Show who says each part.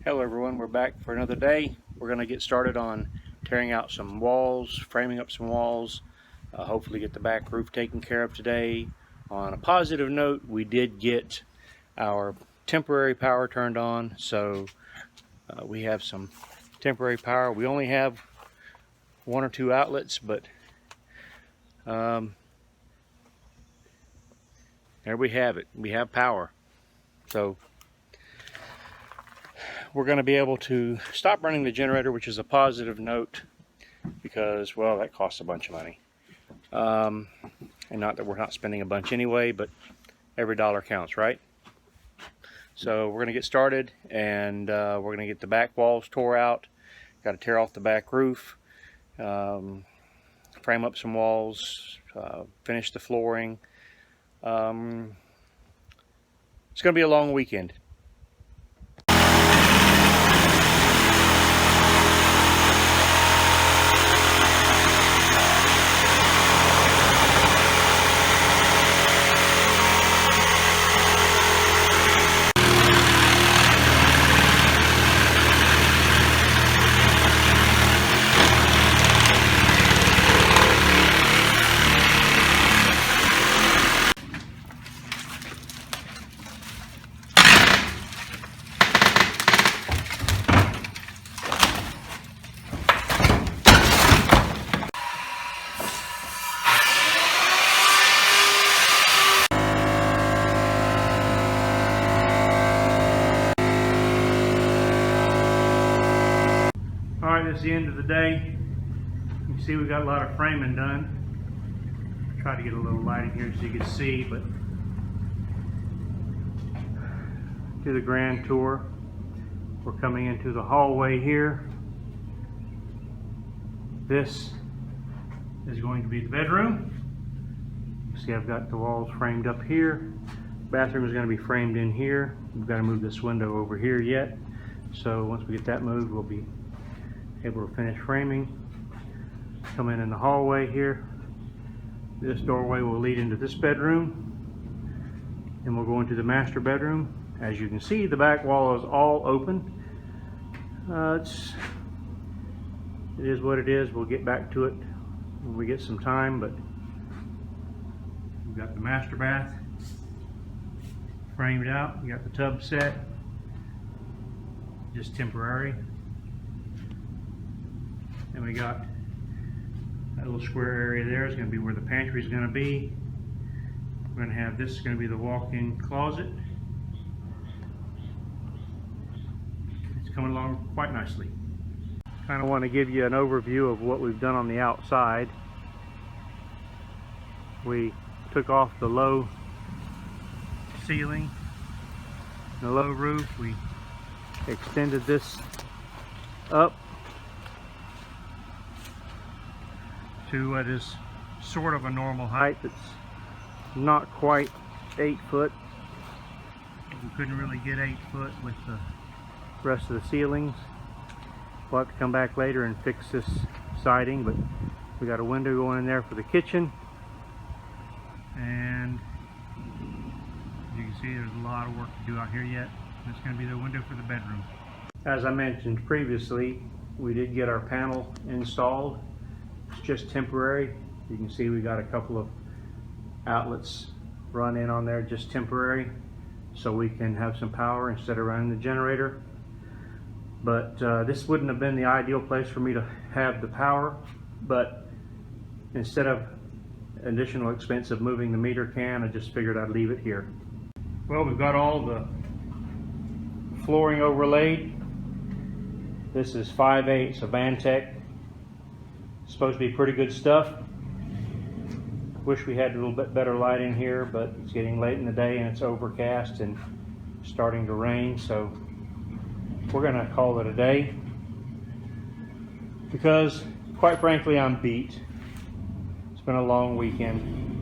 Speaker 1: Hello everyone, we're back for another day. We're going to get started on tearing out some walls, framing up some walls, hopefully get the back roof taken care of today. On a positive note, we did get our temporary power turned on, so we have some temporary power. We only have one or two outlets, but there we have it. We have power. So we're going to be able to stop running the generator, which is a positive note because, well, that costs a bunch of money. And not that we're not spending a bunch anyway, but every dollar counts, right? So we're going to get started, and we're going to get the back walls tore out. Got to tear off the back roof, frame up some walls, finish the flooring. It's going to be a long weekend. Alright, that's the end of the day. You can see we got a lot of framing done. Try to get a little light in here so you can see, but do the grand tour. We're coming into the hallway here. This is going to be the bedroom. You see I've got the walls framed up here. Bathroom is going to be framed in here. We've got to move this window over here yet. So once we get that moved, we'll be able to finish framing. Come in the hallway here. This doorway will lead into this bedroom, and we'll go into the master bedroom. As you can see, the back wall is all open. It is what it is. We'll get back to it when we get some time, but we've got the master bath framed out. We got the tub set, just temporary. And we got that little square area there is going to be where the pantry is going to be. We're going to have this is going to be the walk-in closet. It's coming along quite nicely. Kind of want to give you an overview of what we've done on the outside. We took off the low ceiling, the low roof. We extended this up to what is sort of a normal height. It's not quite 8 foot. We couldn't really get 8 foot with the rest of the ceilings. We'll have to come back later and fix this siding, but we got a window going in there for the kitchen, and as you can see, there's a lot of work to do out here yet. It's going to be the window for the bedroom. As I mentioned previously, we did get our panel installed. It's just temporary. You can see we got a couple of outlets run in on there, just temporary, so we can have some power instead of running the generator. But this wouldn't have been the ideal place for me to have the power, but instead of additional expense of moving the meter can, I just figured I'd leave it here. Well, we've got all the flooring overlaid. This is 5/8 of Vantech. Supposed to be pretty good stuff. Wish we had a little bit better light in here, but it's getting late in the day and it's overcast and starting to rain, so we're gonna call it a day because quite frankly I'm beat. It's been a long weekend.